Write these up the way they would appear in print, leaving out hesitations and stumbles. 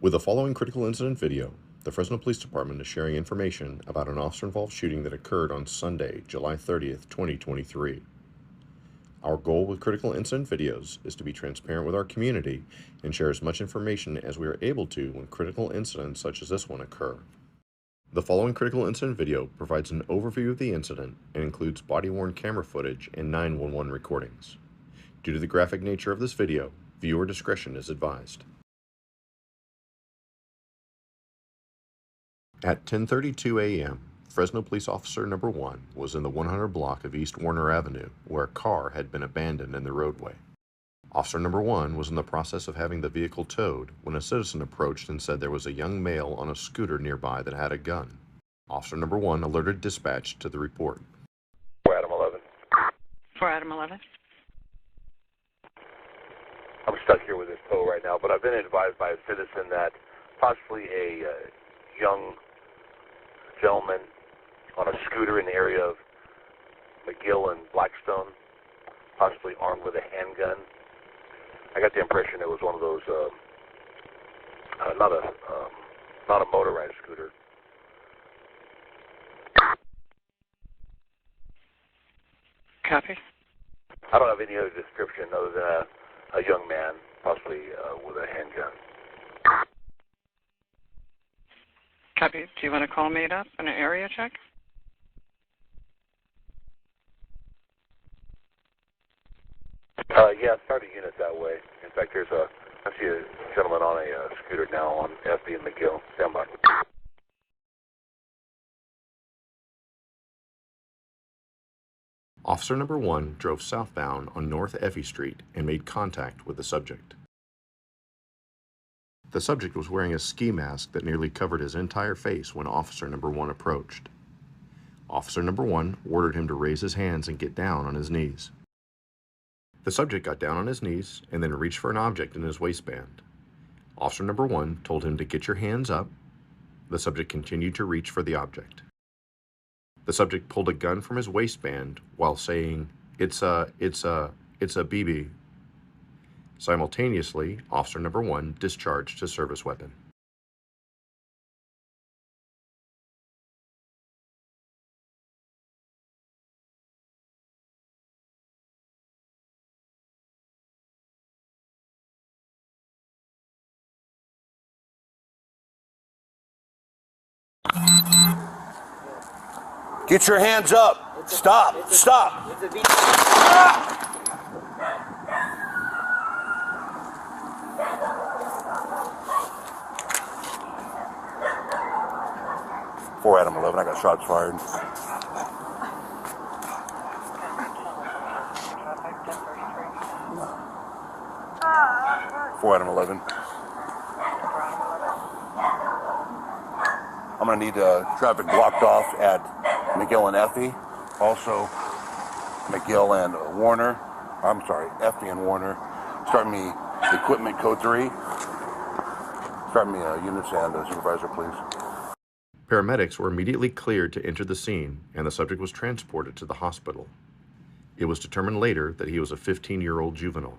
With the following critical incident video, the Fresno Police Department is sharing information about an officer-involved shooting that occurred on Sunday, July 30th, 2023. Our goal with critical incident videos is to be transparent with our community and share as much information as we are able to when critical incidents such as this one occur. The following critical incident video provides an overview of the incident and includes body-worn camera footage and 911 recordings. Due to the graphic nature of this video, viewer discretion is advised. At 10:32 a.m., Fresno Police Officer Number 1 was in the 100 block of East Warner Avenue, where a car had been abandoned in the roadway. Officer Number 1 was in the process of having the vehicle towed when a citizen approached and said there was a young male on a scooter nearby that had a gun. Officer Number 1 alerted dispatch to the report. 4 Adam 11. 4 Adam 11. I'm stuck here with this tow right now, but I've been advised by a citizen that possibly a young gentleman on a scooter in the area of McGill and Blackstone, possibly armed with a handgun. I got the impression it was one of those, not a motorized scooter. Copy. I don't have any other description other than a young man, possibly with a handgun. Copy. Do you want to call made up in an area check? Yeah, start a unit that way. In fact, I see a gentleman on a scooter now on FB and McGill. Stand by. Officer Number 1 drove southbound on North Effie Street and made contact with the subject. The subject was wearing a ski mask that nearly covered his entire face when Officer Number 1 approached. Officer Number 1 ordered him to raise his hands and get down on his knees. The subject got down on his knees and then reached for an object in his waistband. Officer Number 1 told him to get your hands up. The subject continued to reach for the object. The subject pulled a gun from his waistband while saying, it's a BB. Simultaneously, Officer Number 1 discharged his service weapon. Get your hands up. Stop. Stop. Four Adam 11. I got shots fired. 4 Adam 11. I'm going to need traffic blocked off at McGill and Effie. Also, McGill and Warner. I'm sorry, Effie and Warner. Start me equipment code 3. Start me units and supervisor, please. Paramedics were immediately cleared to enter the scene, and the subject was transported to the hospital. It was determined later that he was a 15-year-old juvenile.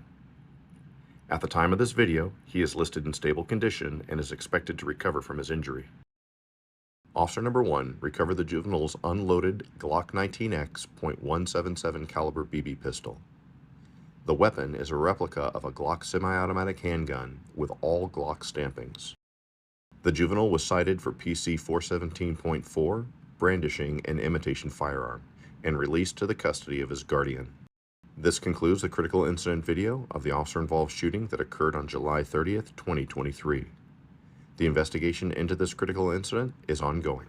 At the time of this video, he is listed in stable condition and is expected to recover from his injury. Officer Number 1 recovered the juvenile's unloaded Glock 19X .177 caliber BB pistol. The weapon is a replica of a Glock semi-automatic handgun with all Glock stampings. The juvenile was cited for PC 417.4, brandishing an imitation firearm, and released to the custody of his guardian. This concludes the critical incident video of the officer-involved shooting that occurred on July 30th, 2023. The investigation into this critical incident is ongoing.